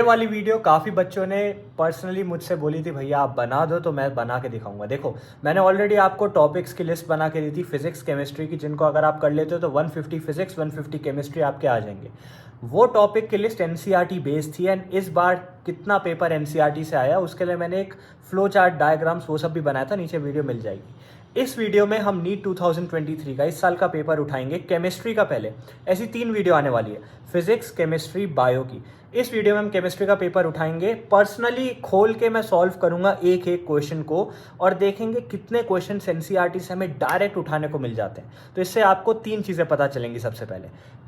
ये वाली वीडियो काफ़ी बच्चों ने पर्सनली मुझसे बोली थी, भैया आप बना दो तो मैं बना के दिखाऊंगा। देखो, मैंने ऑलरेडी आपको टॉपिक्स की लिस्ट बना के दी थी फिजिक्स केमिस्ट्री की, जिनको अगर आप कर लेते हो तो 150 फिजिक्स 150 केमिस्ट्री आपके आ जाएंगे। वो टॉपिक की लिस्ट एनसीईआरटी बेस्ड थी, एंड इस बार कितना पेपर एनसीईआरटी से आया उसके लिए मैंने एक फ्लो चार्ट, डायग्राम्स, वो सब भी बनाया था, नीचे वीडियो मिल जाएगी। इस वीडियो में हम नीट 2023 का इस साल का पेपर उठाएंगे केमिस्ट्री का। पहले ऐसी 3 वीडियो आने वाली है, फिजिक्स, केमिस्ट्री, बायो की। इस वीडियो में हम केमिस्ट्री का पेपर उठाएंगे, पर्सनली खोल के मैं सॉल्व करूंगा एक एक क्वेश्चन को, और देखेंगे कितने क्वेश्चन एनसीईआरटी से हमें डायरेक्ट उठाने को मिल जाते हैं। तो इससे आपको 3 चीज़ें पता चलेंगी। सबसे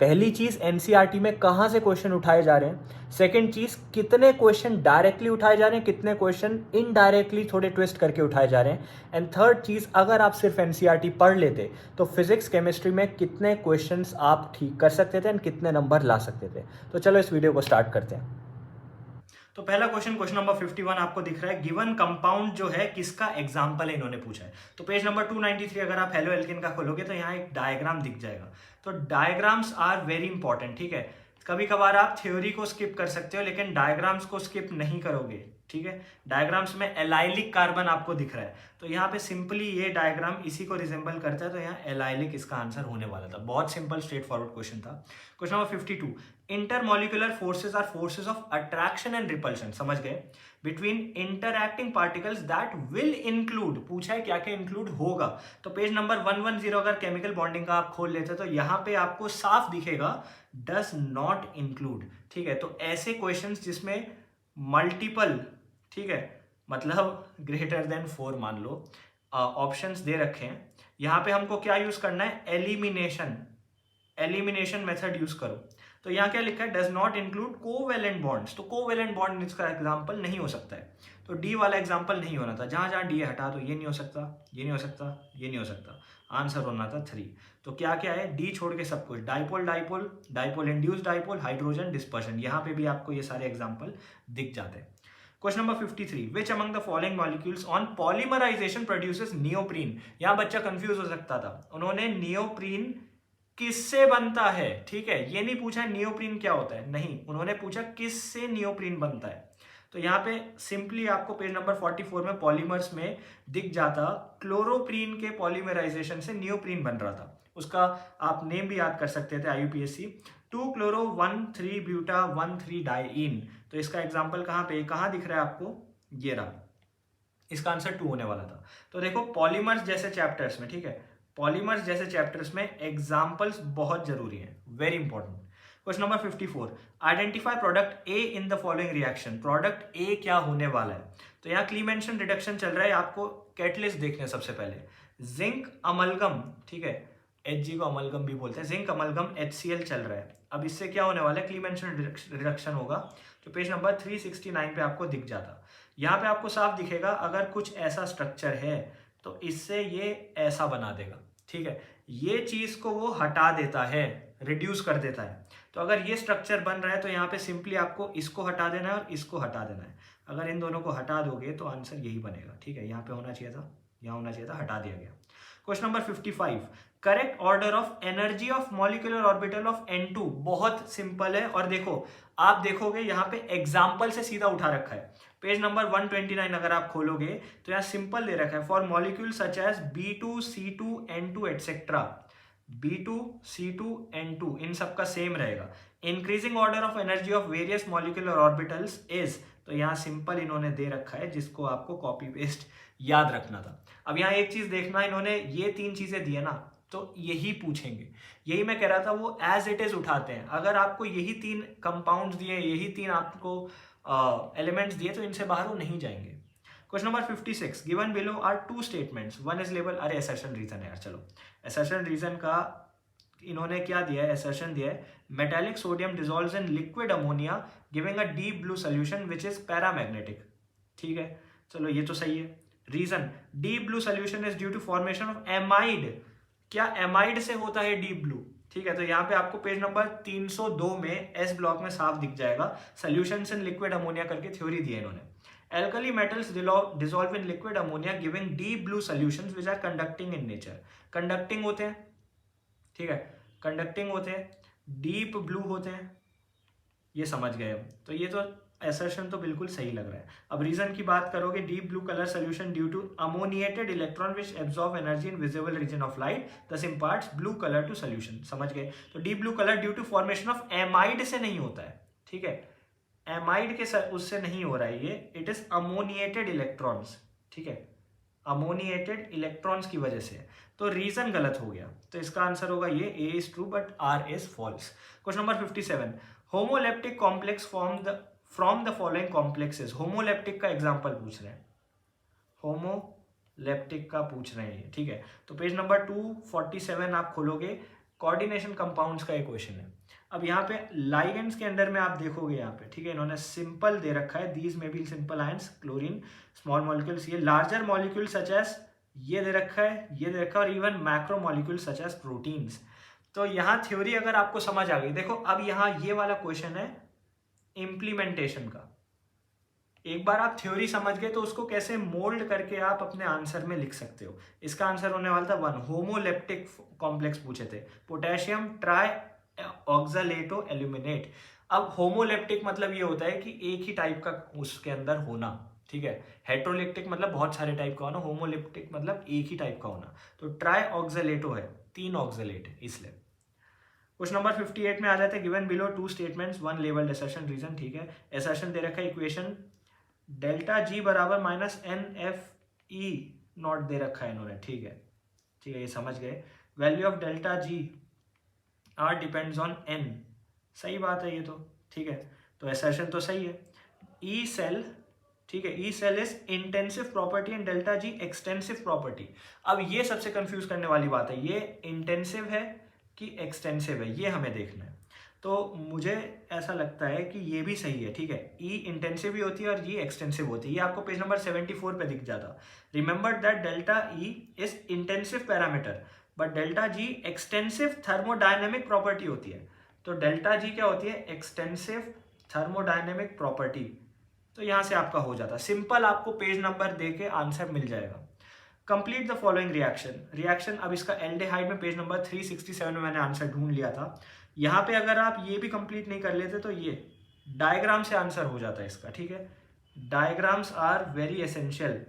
पहली चीज़, एनसीईआरटी में कहाँ से क्वेश्चन उठाए जा रहे हैं। सेकेंड चीज़, कितने क्वेश्चन डायरेक्टली उठाए जा रहे हैं, कितने क्वेश्चन इनडायरेक्टली थोड़े ट्विस्ट करके उठाए जा रहे हैं। एंड थर्ड चीज़, अगर आप सिर्फ एनसीईआरटी पढ़ लेते तो फिजिक्स केमिस्ट्री में कितने क्वेश्चंस आप ठीक कर सकते थे एंड कितने नंबर ला सकते थे। तो चलो इस वीडियो को स्टार्ट करते हैं। तो पहला क्वेश्चन, क्वेश्चन नंबर 51 आपको दिख रहा है, गिवन कंपाउंड जो है किसका एग्जांपल है, इन्होंने पूछा है। तो पेज नंबर 293 अगर आप हेलो एल्केन का खोलोगे तो यहाँ एक डायग्राम दिख जाएगा। तो डायग्राम्स आर वेरी इंपॉर्टेंट, ठीक है। कभी कभार आप थ्योरी को स्किप कर सकते हो लेकिन डायग्राम्स को स्किप नहीं करोगे, ठीक है। डायग्राम्स में एलाइलिक कार्बन आपको दिख रहा है, तो यहाँ पे सिंपली ये डायग्राम इसी को रिजेंबल करता है, तो यहाँ एलाइलिक इसका आंसर होने वाला था। बहुत सिंपल स्ट्रेट फॉरवर्ड क्वेश्चन था। Question number 52, intermolecular forces are forces of attraction and repulsion, समझ गए, between interacting particles that will include, पूछा है क्या क्या इंक्लूड होगा। तो पेज नंबर 110 अगर केमिकल बॉन्डिंग का आप खोल लेते तो यहाँ पे आपको साफ दिखेगा डज नॉट इंक्लूड, ठीक है। तो ऐसे क्वेश्चंस जिसमें मल्टीपल, ठीक है, मतलब ग्रेटर देन 4 मान लो, ऑप्शंस दे रखे हैं, यहाँ पे हमको क्या यूज करना है, एलिमिनेशन मेथड यूज करो। तो यहाँ क्या लिखा है, does not include covalent bonds, तो कोवेलेंट बॉन्ड इसका एग्जांपल नहीं हो सकता है, तो डी वाला एग्जांपल नहीं होना था। जहां जहां डी हटा दो, ये नहीं हो सकता, ये नहीं हो सकता, ये नहीं हो सकता, आंसर होना था 3। तो क्या क्या है, डी छोड़ के सब कुछ, dipole dipole, dipole induce dipole, hydrogen dispersion, यहाँ पे भी आपको ये सारे एग्जाम्पल दिख जाते हैं। Question number 53, which among the following molecules on polymerization produces neoprene. यहाँ बच्चा कंफ्यूज हो सकता था, उन्होंने नियोप्रीन किससे बनता है, ठीक है, ये नहीं पूछा नियोप्रीन क्या होता है, नहीं, उन्होंने पूछा किससे नियोप्रीन बनता है। तो यहाँ पे सिंपली आपको पेज नंबर 44 में पॉलीमर्स में दिख जाता, क्लोरोप्रीन के पॉलीमराइजेशन से नियोप्रीन बन रहा था। उसका आप नेम भी याद कर सकते थे, IUPAC 2 क्लोरो 1 3 ब्यूटा 1 3 डाइइन। तो इसका एग्जाम्पल कहाँ पे, कहाँ दिख रहा है आपको, ये रहा, इसका आंसर 2 होने वाला था। तो देखो पॉलीमर्स जैसे चैप्टर्स में, ठीक है, पॉलीमर्स जैसे चैप्टर्स में एग्जाम्पल्स बहुत जरूरी हैं, very important. Question number 54, identify product A in the following reaction, product ए क्या होने वाला है। तो यहाँ क्लीमेंशन रिडक्शन चल रहा है, आपको कैटलिस्ट देखने सबसे पहले, जिंक अमलगम, ठीक है, Hg को अमलगम भी बोलते हैं, जिंक अमलगम HCl चल रहा है। अब इससे क्या होने वाला है, क्लीमेंशन रिडक्शन होगा, तो पेज नंबर 369 पे आपको दिख जाता। यहाँ पे आपको साफ दिखेगा, अगर कुछ ऐसा स्ट्रक्चर है तो इससे ये ऐसा बना देगा, ठीक है, ये चीज को वो हटा देता है, रिड्यूस कर देता है। तो अगर ये स्ट्रक्चर बन रहा है तो यहाँ पे सिंपली आपको इसको हटा देना है और इसको हटा देना है। अगर इन दोनों को हटा दोगे तो आंसर यही बनेगा, ठीक है, यहाँ पे होना चाहिए था, यहाँ होना चाहिए था, हटा दिया गया। Question number 55, correct order of energy of molecular orbital of N2, बहुत सिंपल है, और देखो आप देखोगे यहाँ पे एग्जाम्पल से सीधा उठा रखा है। पेज नंबर 129 अगर आप खोलोगे तो यहाँ सिंपल दे रखा है, for molecule such as B2 C2 N2 etcetera, B2 C2 N2 इन सब का सेम रहेगा। Increasing order of energy of various molecular orbitals is, तो यहाँ सिंपल इन्होंने दे रखा है जिसको आपको कॉपी पेस्ट याद रखना था। अब यहाँ एक चीज देखना, इन्होंने ये 3 चीजें दी है ना, तो यही पूछेंगे, यही मैं कह रहा था, वो एज इट इज उठाते हैं। अगर आपको यही 3 कंपाउंड्स दिए, यही 3 आपको एलिमेंट्स दिए, तो इनसे बाहर वो नहीं जाएंगे। Question number 56, given below are 2 statements, one is label, अरे असर्शन रीजन है यार, चलो असर्शन रीजन का इन्होंने क्या दिया है, असर्शन दिया है, metallic sodium dissolves in liquid ammonia giving a deep blue solution which is paramagnetic, ठीक है, चलो ये तो सही है। Reason, deep blue solution is due to formation of amide, क्या एमाइड से होता है डीप ब्लू, ठीक है। तो यहाँ पे आपको पेज नंबर 302 में एस ब्लॉक में साफ दिख जाएगा, सॉल्यूशंस इन लिक्विड अमोनिया करके थ्योरी दी है इन्होंने। Alkali metals dissolve in liquid ammonia giving deep blue solutions which are conducting in nature, conducting होते हैं, ठीक है, कंडक्टिंग होते हैं, डीप ब्लू होते हैं, ये समझ गए हम। तो ये तो एसर्शन तो बिल्कुल सही लग रहा है। अब रीजन की बात करोगे, deep blue colour solution due to ammoniated electron which absorb energy in visible region of light thus imparts blue colour to solution. समझ गए? तो deep blue colour due to formation of amide से नहीं होता है, ठीक है, एमाइड के उससे नहीं हो रहा है ये, इट इज अमोनिएटेड इलेक्ट्रॉन्स, ठीक है, अमोनिएटेड इलेक्ट्रॉन्स की वजह से। तो रीजन गलत हो गया, तो इसका आंसर होगा ये, A is true but R is false. Question number 57, homoleptic complex from the following complexes. Homoleptic का एग्जांपल पूछ रहे हैं, होमोलेप्टिक का पूछ रहे हैं, ठीक है। तो पेज नंबर 247 आप खोलोगे, कोऑर्डिनेशन कंपाउंड्स का एक क्वेश्चन है। अब यहाँ पे लाइगेंड्स के अंदर में आप देखोगे यहाँ पे, ठीक है, इन्होंने सिंपल दे रखा है, these may be simple ions, chlorine, small molecules, ये लार्जर मॉलिक्यूल सच एज, ये दे रखा है, ये दे रखा है, और even macro molecule such as proteins. तो यहाँ थ्योरी अगर आपको समझ आ गई, देखो अब यहाँ ये वाला क्वेश्चन है इम्प्लीमेंटेशन का। एक बार आप थ्योरी समझ गए तो उसको कैसे मोल्ड करके आप अपने आंसर में लिख सकते हो। इसका आंसर होने वाला था 1, होमोलेप्टिक कॉम्प्लेक्स पूछे थे, पोटेशियम ट्राई ऑक्सालेटो एल्यूमिनेट। अब होमोलेप्टिक मतलब ये होता है कि एक ही टाइप का उसके अंदर होना, ठीक है। हेट्रोलेप्टिक मतलब बहुत सारे टाइप का होना, होमोलेप्टिक मतलब एक ही टाइप का होना। तो ट्राई ऑक्सालेटो है, 3 ऑक्सालेट है इसलिए। क्वेश्चन नंबर 58 में आ जाते हैं, given below 2 statements 1 labelled assertion reason, ठीक है। असर्शन दे रखा है, इक्वेशन डेल्टा जी बराबर minus n F E nought दे रखा है इन्होंने, ठीक है, ठीक है, ये समझ गए। Value of delta G are depends on n, सही बात है ये तो, ठीक है, तो असर्शन तो सही है। ई सेल, ठीक है, E cell is intensive property and delta G extensive property. अब ये सबसे कंफ्यूज करने वाली बात है, ये इंटेंसिव है कि एक्सटेंसिव है, ये हमें देखना है। तो मुझे ऐसा लगता है कि ये भी सही है, ठीक है, ई इंटेंसिव भी होती है और ये एक्सटेंसिव होती है, ये आपको पेज नंबर 74 पे दिख जाता। Remember that delta E is intensive parameter but delta G extensive thermodynamic property होती है। तो डेल्टा जी क्या होती है? Extensive thermodynamic property. तो यहां से आपका हो जाता, सिंपल आपको पेज नंबर दे के आंसर मिल जाएगा। Complete the following reaction. अब इसका एल्डिहाइड में पेज नंबर 367 में मैंने आंसर ढूंढ लिया था। यहाँ पे अगर आप ये भी कंप्लीट नहीं कर लेते तो ये डायग्राम से आंसर हो जाता है इसका, ठीक है। Diagrams are very essential.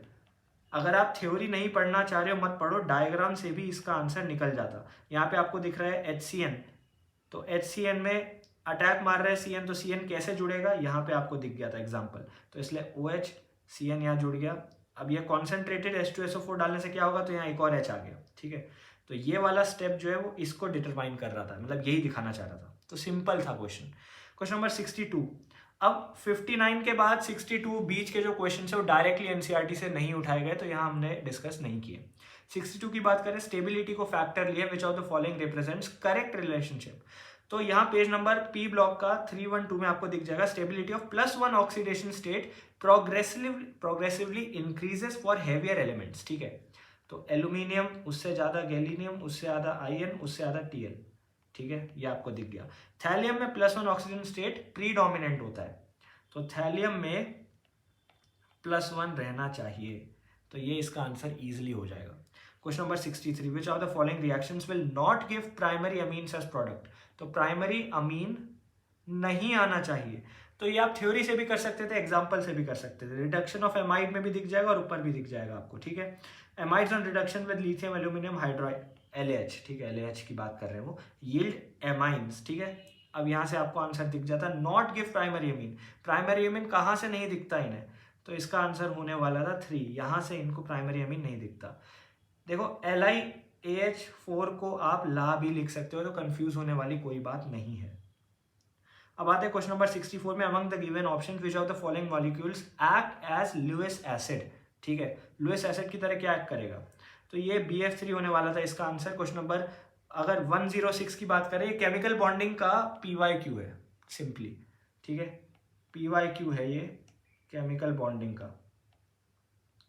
अगर आप थ्योरी नहीं पढ़ना चाह रहे हो मत पढ़ो, डायग्राम से भी इसका आंसर निकल जाता। यहाँ पे आपको दिख रहा है HCN, तो HCN में अटैक मार रहा है CN, तो CN कैसे जुड़ेगा? यहाँ पे आपको दिख गया था एग्जाम्पल, तो इसलिए OH CN यहाँ जुड़ गया। अब ये कॉन्सेंट्रेटेड H2SO4 डालने से क्या होगा? तो यहाँ एक और H आ गया, ठीक है। तो ये वाला स्टेप जो है वो इसको डिटरमाइन कर रहा था, मतलब यही दिखाना चाह रहा था। तो सिंपल था क्वेश्चन। Question number 62। अब 59 के बाद 62 बीच के जो क्वेश्चन है वो डायरेक्टली एनसीईआरटी से नहीं उठाए गए, तो यहाँ हमने डिस्कस नहीं किए। 62 की बात करें, स्टेबिलिटी को फैक्टर लिया, विच of the following represents correct relationship. तो यहाँ पेज नंबर P ब्लॉक का 312 में आपको दिख जाएगा, stability of +1 oxidation state progressively increases for heavier elements, ठीक है। तो एल्यूमिनियम उससे ज्यादा गैलीनियम, उससे ज्यादा आयन, उससे ज्यादा Tl, ठीक है, ये आपको दिख गया। थैलियम में +1 ऑक्सीजन स्टेट प्रीडोमिनेंट होता है, तो थैलियम में +1 रहना चाहिए, तो ये इसका आंसर इजीली हो जाएगा। Question number 63, which of the following reactions will not give primary amines as product. तो प्राइमरी अमीन नहीं आना चाहिए, तो ये आप थ्योरी से भी कर सकते थे, एग्जाम्पल से भी कर सकते थे। रिडक्शन ऑफ एमाइड में भी दिख जाएगा और ऊपर भी दिख जाएगा आपको, ठीक है। Amides on reduction with lithium aluminium hydride LH, ठीक है, LH की बात कर रहे हैं वो, यील्ड एमाइंस, ठीक है। अब यहाँ से आपको आंसर दिख जाता है, not give primary amine. Primary amine कहाँ से नहीं दिखता इन्हें? तो इसका आंसर होने वाला था 3, यहाँ से इनको प्राइमरी अमीन नहीं दिखता। देखो LiAH4 को आप ला भी लिख सकते हो, तो कंफ्यूज होने वाली कोई बात नहीं है। अब आते हैं क्वेश्चन नंबर 64 में, among the given options which of the following molecules act as Lewis acid, ठीक है, लुईस एसिड की तरह क्या एक्ट करेगा? तो ये BF3 होने वाला था इसका आंसर। क्वेश्चन नंबर अगर 106 की बात करें, केमिकल बॉन्डिंग का PYQ है सिंपली, ठीक है, PYQ है ये केमिकल बॉन्डिंग का।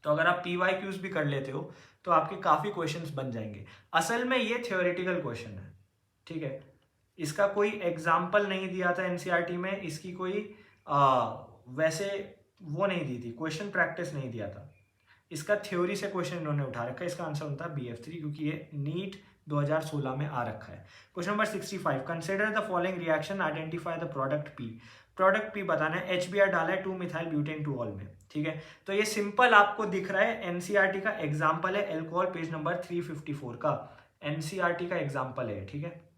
तो अगर आप PYQs भी कर लेते हो तो आपके काफी क्वेश्चंस बन जाएंगे। असल में ये थ्योरेटिकल क्वेश्चन है, ठीक है, इसका कोई एग्जाम्पल नहीं दिया था एनसीईआरटी में, इसकी कोई वैसे वो नहीं दी थी, क्वेश्चन प्रैक्टिस नहीं दिया था। इसका थ्योरी से क्वेश्चन इन्होंने उठा रखा है, इसका आंसर होता है BF3, क्योंकि ये नीट 2016 में आ रखा है। Question number 65, consider the following reaction, identify the product P। Product P बताना है, HBr डाला है 2 मिथाइल ब्यूटेन 2 ऑल में, ठीक है। तो ये सिंपल आपको दिख रहा है, एनसीईआरटी का एग्जाम्पल है, एल्कोहल पेज नंबर 354 का एनसीईआरटी का एग्जाम्पल है, ठीक है।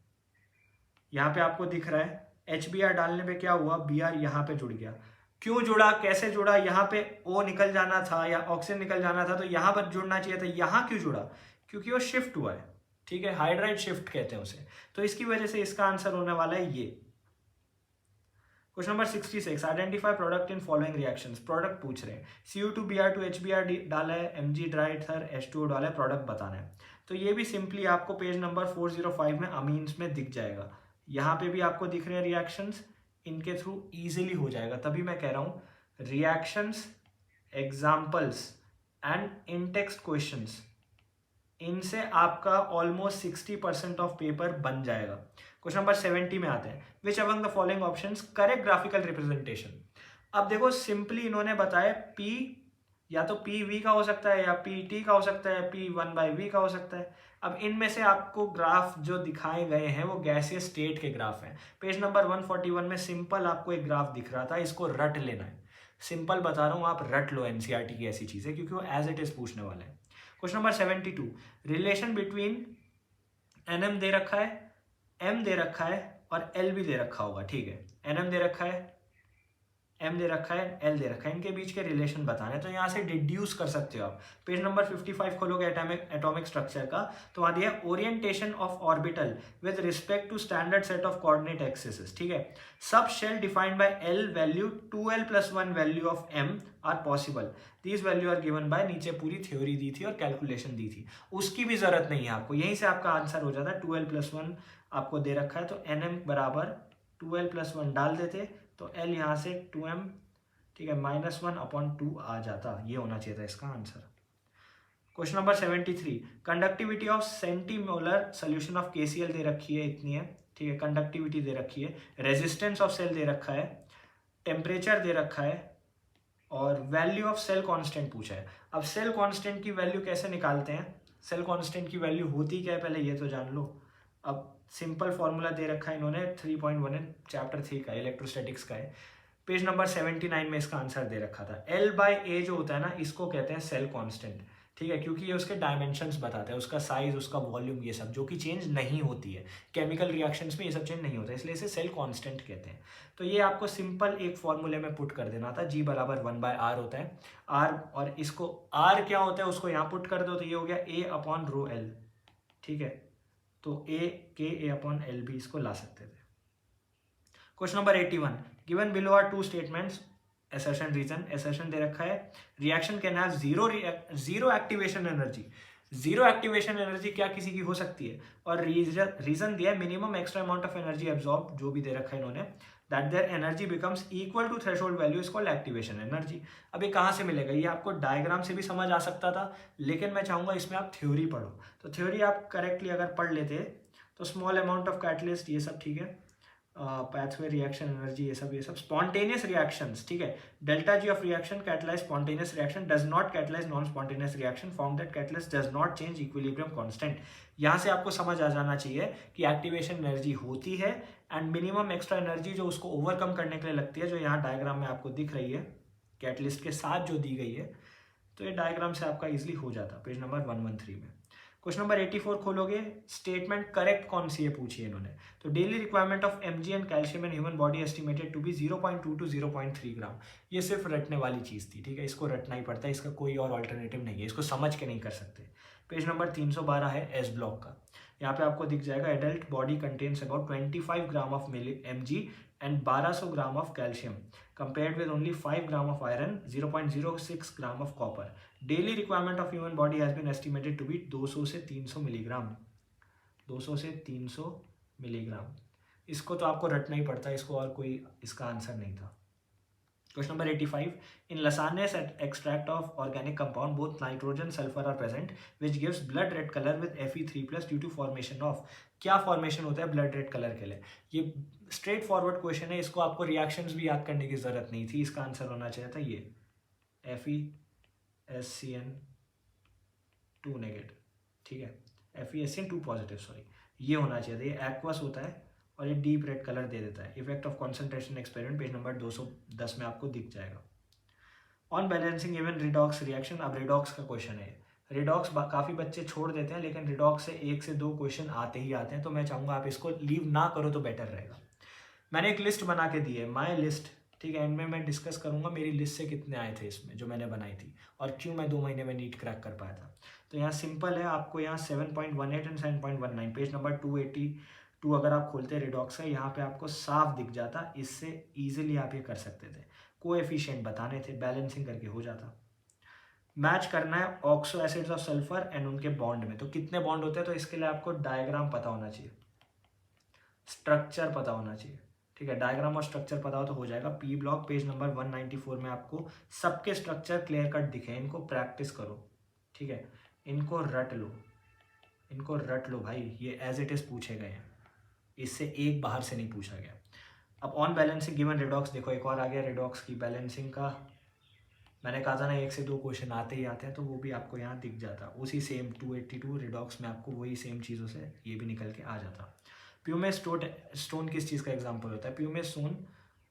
यहाँ पे आपको दिख रहा है HBr डालने पे क्या हुआ, Br यहाँ पे जुड़ गया। क्यों जुड़ा, कैसे जुड़ा, यहाँ पे O निकल जाना था या ऑक्सीजन निकल जाना था तो यहाँ पर जुड़ना चाहिए था, यहाँ क्यों जुड़ा, क्योंकि वो शिफ्ट हुआ है, ठीक है, हाइड्राइड शिफ्ट कहते हैं उसे। तो इसकी वजह से इसका आंसर होने वाला है ये। Question number 66, identify product in following reactions. Product पूछ रहे हैं, Cu2Br2 HBr डाला है, Mg ड्राइथर H2O डाला है, प्रोडक्ट बताना है। तो ये भी सिंपली आपको पेज नंबर 405 में अमीन्स में दिख जाएगा। यहाँ पे भी आपको दिख रहे हैं रिएक्शंस, इनके थ्रू इजीली हो जाएगा। तभी मैं कह रहा हूँ reactions, examples and in text questions, इनसे आपका ऑलमोस्ट 60% ऑफ पेपर बन जाएगा। क्वेश्चन नंबर 70 में आते हैं, विच among the following options correct graphical representation. अब देखो सिंपली इन्होंने बताया P या तो PV का हो सकता है या PT का हो सकता है, P1/V का हो सकता है। अब इनमें से आपको ग्राफ जो दिखाए गए हैं वो गैसियस स्टेट के ग्राफ हैं। पेज नंबर 141 में सिंपल आपको एक ग्राफ दिख रहा था, इसको रट लेना है। सिंपल बता रहा हूँ, आप रट लो एनसीईआरटी की ऐसी चीजें, क्योंकि वो एज इट इज पूछने वाले हैं। Question number 72, relation between NM दे रखा है, M दे रखा है और L भी दे रखा होगा, ठीक है। NM दे रखा है, M दे रखा है, L दे रखा है, इनके बीच के रिलेशन बताना है। तो यहाँ से डिड्यूस कर सकते हो आप। पेज नंबर 55 खोलोगे एटॉमिक स्ट्रक्चर का, तो वहाँ दिया orientation of orbital with respect to standard set of coordinate axis, ठीक है। Sub shell defined by L value 2L+1 value of M are possible, these value are given by, नीचे पूरी theory दी थी और कैलकुलेशन दी थी, उसकी भी जरूरत नहीं है आपको, यहीं से आपका आंसर हो जाता है। 2L+1 आपको दे रखा है, तो NM बराबर 2L+1 डाल देते, तो L यहाँ से 2M, ठीक है, -1/2 आ जाता। ये होना चाहिए था इसका answer. Question number 73, conductivity of centimolar solution of KCl दे रखी है, इतनी है, ठीक है। कंडक्टिविटी दे रखी है, रेजिस्टेंस ऑफ सेल दे रखा है, टेम्परेचर दे रखा है और वैल्यू ऑफ सेल कांस्टेंट पूछा है। अब सेल कांस्टेंट की वैल्यू कैसे निकालते हैं, सेल कांस्टेंट की वैल्यू होती क्या है पहले ये तो जान लो। अब सिंपल फॉर्मूला दे रखा है इन्होंने 3.1 चैप्टर 3 का, इलेक्ट्रोस्टैटिक्स का है। पेज नंबर 79 में इसका आंसर दे रखा था। L/A जो होता है ना, इसको कहते हैं सेल कांस्टेंट, ठीक है, क्योंकि ये उसके डायमेंशंस बताता है, उसका साइज, उसका वॉल्यूम, ये सब जो कि चेंज नहीं होती है। केमिकल रिएक्शंस में ये सब चेंज नहीं होता है, इसलिए इसे सेल कांस्टेंट कहते हैं। तो ये आपको सिंपल एक फॉर्मूले में पुट कर देना था, G बराबर 1/R होता है, R, और इसको R क्या होता है उसको यहाँ पुट कर दो, तो ये हो गया A/ρL, ठीक है। तो A/L भी इसको ला सकते थे। Question number 81, given below are 2 statements, assertion reason. assertion दे रखा है, reaction can have zero activation energy. Zero activation energy क्या किसी की हो सकती है, और रीजन दिया है minimum extra amount of energy absorb, जो भी दे रखा है इन्होंने, that their energy becomes equal to threshold value is called activation energy. अब ये कहाँ से मिलेगा, ये आपको डायग्राम से भी समझ आ सकता था, लेकिन मैं चाहूंगा इसमें आप थ्योरी पढ़ो। तो थ्योरी आप करेक्टली अगर पढ़ लेते तो स्मॉल अमाउंट ऑफ कैटलिस्ट, ये सब ठीक है, पैथवे रिएक्शन एनर्जी, ये सब स्पॉन्टेनियस रिएक्शंस, ठीक है। Delta G of reaction catalyse spontaneous reaction, does not catalyse non spontaneous reaction, found that catalyst does not change equilibrium constant. यहाँ से आपको समझ आ जाना चाहिए कि एक्टिवेशन एनर्जी होती है एंड मिनिमम एक्स्ट्रा एनर्जी जो उसको ओवरकम करने के लिए लगती है, जो यहाँ डायग्राम में आपको दिख रही है कैटलिस्ट के साथ जो दी गई है। तो ये डायग्राम से आपका इजिली हो जाता, पेज नंबर 113 में। क्वेश्चन नंबर 84 खोलोगे, स्टेटमेंट करेक्ट कौन सी है पूछी है इन्होंने। तो daily requirement of Mg and calcium in human body estimated to be 0.2 to 0.3 gram. ये सिर्फ रटने वाली चीज़ थी, ठीक है, इसको रटना ही पड़ता है, इसका कोई और अल्टरनेटिव नहीं है, इसको समझ के नहीं कर सकते। पेज नंबर 312 है एस ब्लॉक का, यहाँ पे आपको दिख जाएगा adult body contains about 25 gram of Mg and 1200 gram of calcium compared with only 5 gram of iron, 0.06 gram of copper. Daily requirement of human body has been estimated to be 200 से 300 milligram, 200 से 300 milligram. इसको तो आपको रटना ही पड़ता है, इसको और कोई इसका आंसर नहीं था। Question number 85, in Lasagna's extract of organic compound both nitrogen sulfur are present which gives blood red color with Fe3+ due to formation of। क्या फॉर्मेशन होता है ब्लड रेड कलर के लिए, ये स्ट्रेट फॉरवर्ड क्वेश्चन है, इसको आपको reactions भी याद करने की जरूरत नहीं थी, इसका आंसर होना चाहिए था ये FeSCN2 नेगेटिव, ठीक है, FeSCN2 पॉजिटिव, सॉरी, ये होना चाहिए था। ये एक्वस होता है और ये डीप रेड कलर दे देता है। Effect of concentration experiment page number 210 में आपको दिख जाएगा। On balancing even redox reaction, अब रिडॉक्स का क्वेश्चन है। रिडॉक्स काफ़ी बच्चे छोड़ देते हैं, लेकिन रिडॉक्स से 1 से 2 क्वेश्चन आते ही आते हैं, तो मैं चाहूँगा आप इसको लीव ना करो तो बेटर रहेगा। मैंने एक लिस्ट बना के दी है, माई लिस्ट, ठीक है। एंड में मैं डिस्कस करूँगा मेरी लिस्ट से कितने आए थे इसमें जो मैंने बनाई थी, और क्यों मैं 2 महीने में नीट क्रैक कर पाया था। तो यहाँ सिंपल है, आपको यहाँ 7.18 एंड 7.19 पेज नंबर 282 अगर आप खोलते रिडॉक्स का, यहाँ पे आपको साफ दिख जाता। इससे ईजिली आप ये कर सकते थे, कोएफिशिएंट बताने थे, बैलेंसिंग करके हो जाता। मैच करना है oxo acids of sulphur and उनके बॉन्ड में, तो कितने बॉन्ड होते हैं, तो इसके लिए आपको डायग्राम पता होना चाहिए, स्ट्रक्चर पता होना चाहिए, ठीक है। डायग्राम और स्ट्रक्चर पता हो तो हो जाएगा। पी ब्लॉक पेज नंबर 194 में आपको सबके स्ट्रक्चर क्लियर कट दिखे, इनको प्रैक्टिस करो, ठीक है। इनको रट लो, इनको रट लो भाई, ये एज इट इज पूछे गए हैं, इससे एक बाहर से नहीं पूछा गया। अब ऑन बैलेंसिंग गिवन रिडॉक्स, देखो एक और आ गया रिडॉक्स की बैलेंसिंग का। मैंने कहा था ना 1 से 2 क्वेश्चन आते ही आते हैं, तो वो भी आपको यहाँ दिख जाता। उसी सेम 282 रिडॉक्स में आपको वही सेम चीज़ों से ये भी निकल के आ जाता। प्यूमिस स्टोन किस चीज़ का एग्जाम्पल होता है? प्यूमिस स्टोन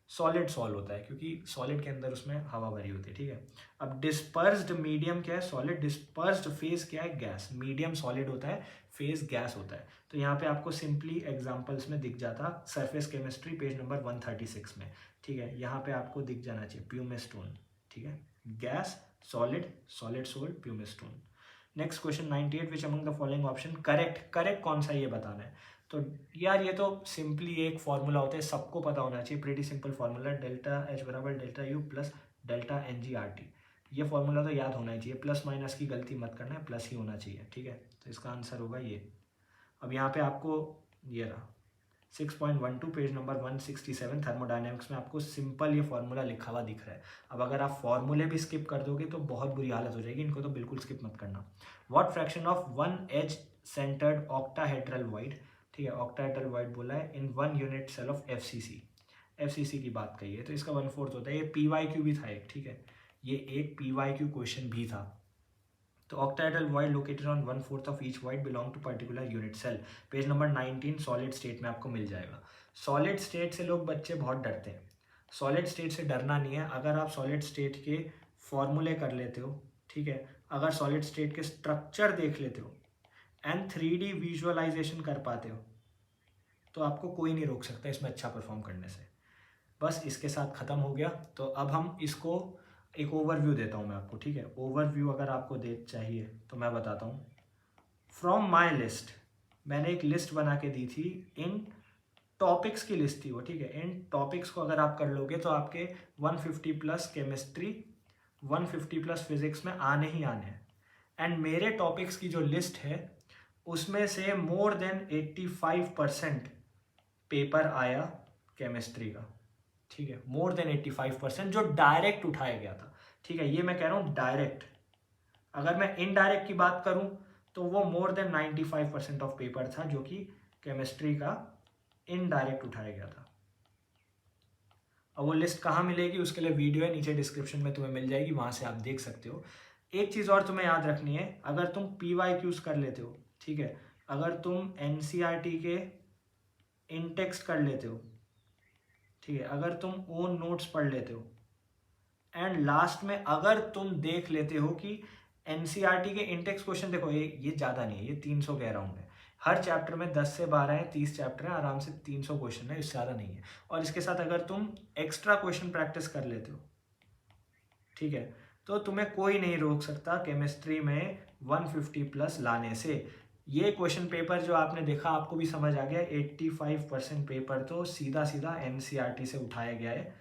सॉलिड सॉल्व होता है, क्योंकि सॉलिड के अंदर उसमें हवा भरी होती है, ठीक है। अब डिस्पर्स्ड मीडियम क्या है? सॉलिड। डिस्पर्स्ड फेज क्या है? गैस। मीडियम सॉलिड होता है, फेज गैस होता है। तो यहाँ पे आपको सिंपली एग्जांपल्स में दिख जाता, सरफेस केमिस्ट्री पेज नंबर 136 में, ठीक है। यहाँ पे आपको दिख जाना चाहिए प्यूमिस स्टोन, ठीक है। Gas, solid, solid sold, pumice stone. Next question 98, which among the following option correct? Correct कौन सा ये बताना है। तो यार ये तो सिंपली एक फॉर्मूला होता है, सबको पता होना चाहिए, pretty simple formula, delta H बराबर delta U plus delta N G R T. ये फॉर्मूला तो याद होना ही चाहिए, प्लस माइनस की गलती मत करना है, प्लस ही होना चाहिए, ठीक है। तो इसका आंसर होगा ये। अब यहाँ पे आपको ये रहा 6.12 पेज नंबर 167 थर्मोडायनेमिक्स में आपको सिंपल ये फॉर्मूला लिखा हुआ दिख रहा है। अब अगर आप फॉर्मूले भी स्किप कर दोगे तो बहुत बुरी हालत हो जाएगी, इनको तो बिल्कुल स्किप मत करना। What fraction of one edge centred octahedral void, ठीक है, ऑक्टाहेड्रल वॉइड बोला है, in 1 unit cell of FCC. FCC की बात कही है तो इसका 1/4 होता है। ये पीवाईक्यू भी था एक, ठीक है, ये एक पीवाईक्यू क्वेश्चन भी था। तो octahedral void located on 1/4 of each void belong to particular unit cell, page number 19 solid state में आपको मिल जाएगा। सॉलिड स्टेट से लोग बच्चे बहुत डरते हैं, सॉलिड स्टेट से डरना नहीं है। अगर आप सॉलिड स्टेट के फॉर्मूले कर लेते हो, ठीक है, अगर सॉलिड स्टेट के स्ट्रक्चर देख लेते हो एंड 3D विजुअलाइजेशन कर पाते हो, तो आपको कोई नहीं रोक सकता इसमें अच्छा परफॉर्म करने से। बस इसके साथ ख़त्म हो गया। तो अब हम इसको एक ओवरव्यू देता हूँ मैं आपको, ठीक है। ओवरव्यू अगर आपको चाहिए तो मैं बताता हूँ। फ्रॉम माई लिस्ट, मैंने एक लिस्ट बना के दी थी, इन टॉपिक्स की लिस्ट थी वो, ठीक है। इन टॉपिक्स को अगर आप कर लोगे तो आपके 150 प्लस केमिस्ट्री, 150 प्लस फिजिक्स में आने ही आने हैं। एंड मेरे टॉपिक्स की जो लिस्ट है उसमें से मोर देन 85% पेपर आया केमिस्ट्री का, ठीक है। मोर देन 85% जो डायरेक्ट उठाया गया था, ठीक है। ये मैं कह रहा हूँ डायरेक्ट। अगर मैं इनडायरेक्ट की बात करूँ तो वो मोर देन 95% ऑफ पेपर था जो कि केमिस्ट्री का इनडायरेक्ट उठाया गया था। अब वो लिस्ट कहाँ मिलेगी उसके लिए वीडियो है नीचे डिस्क्रिप्शन में, तुम्हें मिल जाएगी, वहाँ से आप देख सकते हो। एक चीज़ और तुम्हें याद रखनी है, अगर तुम PYQs कर लेते हो, ठीक है, अगर तुम NCERT के इन टेक्स्ट कर लेते हो, ठीक है, अगर तुम ओन नोट्स पढ़ लेते हो एंड लास्ट में अगर तुम देख लेते हो कि NCERT के इंटेक्स क्वेश्चन, देखो ये ज़्यादा नहीं है, ये 300 कह रहा हूँ मैं, हर चैप्टर में 10 से 12 है, 30 चैप्टर है, आराम से 300 क्वेश्चन है, इससे ज़्यादा नहीं है। और इसके साथ अगर तुम एक्स्ट्रा क्वेश्चन प्रैक्टिस कर लेते हो, ठीक है, तो तुम्हें कोई नहीं रोक सकता केमिस्ट्री में 150 प्लस लाने से। ये क्वेश्चन पेपर जो आपने देखा आपको भी समझ आ गया, 85% पेपर तो सीधा सीधा NCERT से उठाया गया है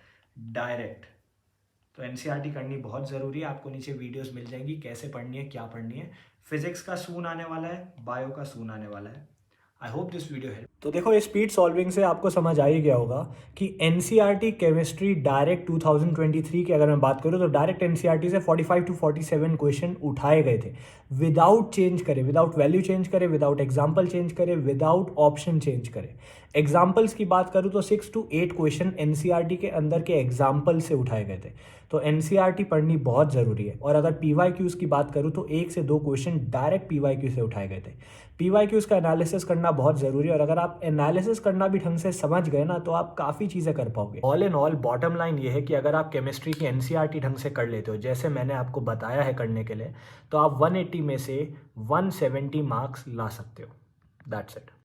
डायरेक्ट। तो NCERT करनी बहुत ज़रूरी है, आपको नीचे वीडियोस मिल जाएंगी कैसे पढ़नी है, क्या पढ़नी है। फिजिक्स का सून आने वाला है, बायो का सून आने वाला है। I hope this video help. तो देखो ये स्पीड सॉल्विंग से आपको समझ आ ही गया होगा कि NCERT केमिस्ट्री डायरेक्ट 2023 की अगर मैं बात करूँ तो डायरेक्ट NCERT से 45 to 47 क्वेश्चन उठाए गए थे, विदाउट चेंज करे, विदाउट वैल्यू चेंज करे, विदाउट एग्जाम्पल चेंज करे, विदाउट ऑप्शन चेंज करे। एग्जाम्पल्स की बात करूँ तो 6 to 8 क्वेश्चन NCERT के अंदर के एग्जाम्पल से उठाए गए थे। तो NCERT पढ़नी बहुत ज़रूरी है। और अगर PYQs की बात करूँ तो 1 से 2 क्वेश्चन डायरेक्ट PYQ से उठाए गए थे। PYQs का एनालिसिस करना बहुत ज़रूरी है। और अगर आप आप एनालिसिस करना भी ढंग से समझ गए ना तो आप काफ़ी चीज़ें कर पाओगे। All in all bottom line ये है कि अगर आप केमिस्ट्री की एनसीईआरटी ढंग से कर लेते हो जैसे मैंने आपको बताया है करने के लिए, तो आप 180 में से 170 मार्क्स ला सकते हो। That's it.